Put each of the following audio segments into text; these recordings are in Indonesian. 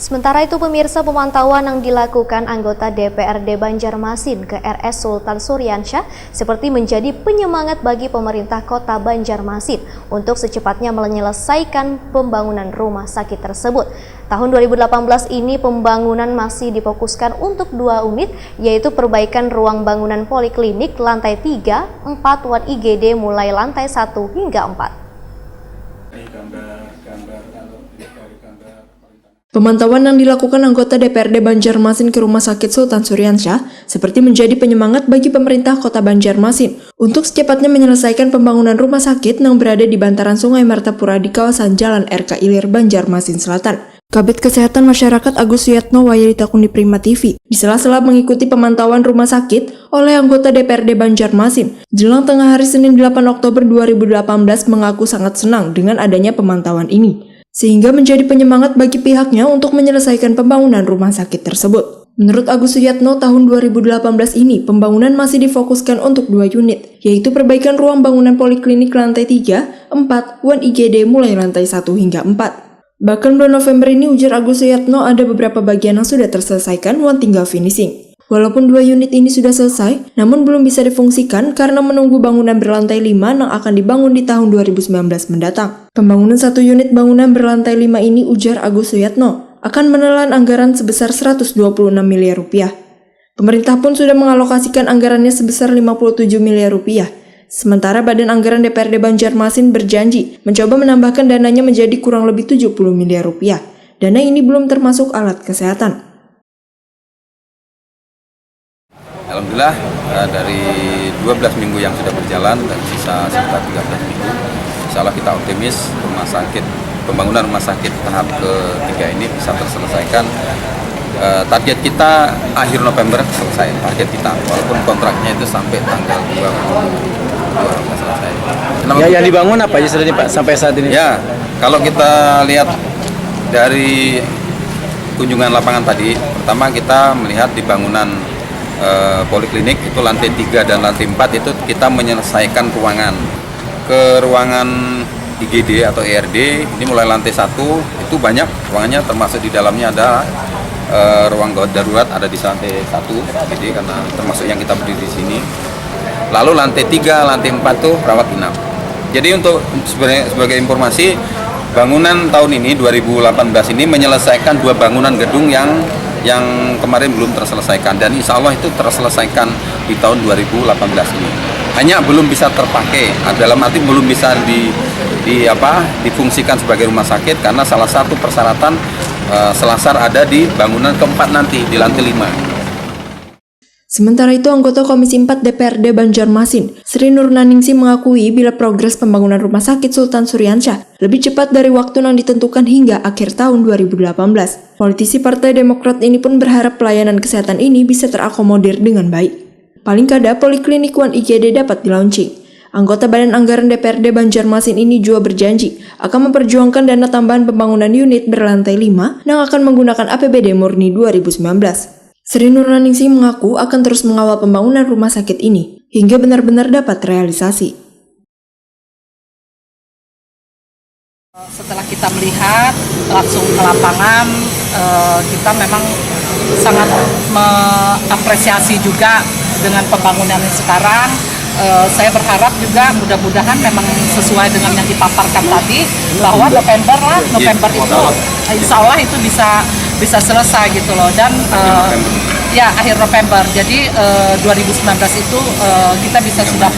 Sementara itu pemirsa, pemantauan yang dilakukan anggota DPRD Banjarmasin ke RS Sultan Suryansyah seperti menjadi penyemangat bagi pemerintah kota Banjarmasin untuk secepatnya menyelesaikan pembangunan rumah sakit tersebut. Tahun 2018 ini pembangunan masih difokuskan untuk 2 unit, yaitu perbaikan ruang bangunan poliklinik lantai 3, 4 wan IGD mulai lantai 1 hingga 4. Pemantauan yang dilakukan anggota DPRD Banjarmasin ke Rumah Sakit Sultan Suryansyah seperti menjadi penyemangat bagi pemerintah kota Banjarmasin untuk secepatnya menyelesaikan pembangunan rumah sakit yang berada di bantaran Sungai Martapura di kawasan Jalan RK Ilir, Banjarmasin Selatan. Kabid Kesehatan Masyarakat Agus Suyatno Wayaritakun di Prima TV di sela-sela mengikuti pemantauan rumah sakit oleh anggota DPRD Banjarmasin jelang tengah hari Senin 8 Oktober 2018 mengaku sangat senang dengan adanya pemantauan ini, sehingga menjadi penyemangat bagi pihaknya untuk menyelesaikan pembangunan rumah sakit tersebut. Menurut Agus Suyatno, tahun 2018 ini pembangunan masih difokuskan untuk 2 unit, yaitu perbaikan ruang bangunan poliklinik lantai 3, 4, wan IGD mulai lantai 1 hingga 4. Bahkan bulan November ini, ujar Agus Suyatno, ada beberapa bagian yang sudah terselesaikan, wan tinggal finishing. Walaupun 2 unit ini sudah selesai, namun belum bisa difungsikan karena menunggu bangunan berlantai 5 yang akan dibangun di tahun 2019 mendatang. Pembangunan 1 unit bangunan berlantai 5 ini, ujar Agus Suyatno, akan menelan anggaran sebesar 126 miliar rupiah. Pemerintah pun sudah mengalokasikan anggarannya sebesar 57 miliar rupiah. Sementara Badan Anggaran DPRD Banjarmasin berjanji mencoba menambahkan dananya menjadi kurang lebih 70 miliar rupiah. Dana ini belum termasuk alat kesehatan. Alhamdulillah dari 12 minggu yang sudah berjalan dan sisa sekitar 13 minggu, insya Allah kita optimis pembangunan rumah sakit tahap ketiga ini bisa terselesaikan. Target kita akhir November selesai, target kita, walaupun kontraknya itu sampai tanggal 2 selesai. Yang dibangun apa aja sudah Pak sampai saat ini? Ya, kalau kita lihat dari kunjungan lapangan tadi, pertama kita melihat di bangunan poliklinik itu lantai 3 dan lantai 4 itu kita menyelesaikan ruangan. Ke ruangan IGD atau ERD ini mulai lantai 1 itu banyak ruangannya, termasuk di dalamnya ada ruang gawat darurat ada di lantai 1 jadi karena termasuk yang kita berdiri di sini. Lalu lantai 3, lantai 4 tuh rawat inap. Jadi untuk sebagai informasi, bangunan tahun ini 2018 ini menyelesaikan 2 bangunan gedung yang kemarin belum terselesaikan, dan insya Allah itu terselesaikan di tahun 2018 ini. Hanya belum bisa terpakai, dalam arti belum bisa difungsikan sebagai rumah sakit karena salah satu persyaratan selasar ada di bangunan keempat nanti di lantai 5. Sementara itu, anggota Komisi 4 DPRD Banjarmasin, Sri Nurnaningsih, mengakui bila progres pembangunan rumah sakit Sultan Suryansyah lebih cepat dari waktu yang ditentukan hingga akhir tahun 2018. Politisi Partai Demokrat ini pun berharap pelayanan kesehatan ini bisa terakomodir dengan baik. Paling kada poliklinik wan IGD dapat dilaunching. Anggota Badan Anggaran DPRD Banjarmasin ini juga berjanji akan memperjuangkan dana tambahan pembangunan unit berlantai 5 yang akan menggunakan APBD murni 2019. Sri Nurnaningsih mengaku akan terus mengawal pembangunan rumah sakit ini hingga benar-benar dapat terrealisasi. Setelah kita melihat langsung ke lapangan, kita memang sangat mengapresiasi juga dengan pembangunan yang sekarang. Saya berharap juga mudah-mudahan memang sesuai dengan yang dipaparkan tadi, bahwa November itu insya Allah itu bisa selesai gitu loh, dan ya akhir November. Jadi 2019 itu kita bisa sudah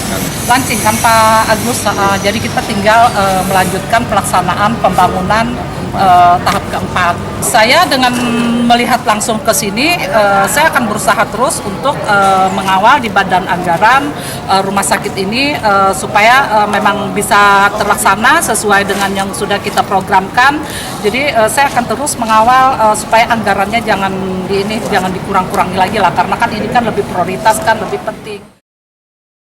launching kan Pak Agus. Jadi kita tinggal melanjutkan pelaksanaan pembangunan tahap keempat. Saya dengan melihat langsung ke sini, saya akan berusaha terus untuk mengawal di Badan Anggaran rumah sakit ini supaya memang bisa terlaksana sesuai dengan yang sudah kita programkan. Jadi saya akan terus mengawal supaya anggarannya jangan dikurang-kurangi lagi lah, karena kan ini kan lebih prioritas, kan lebih penting.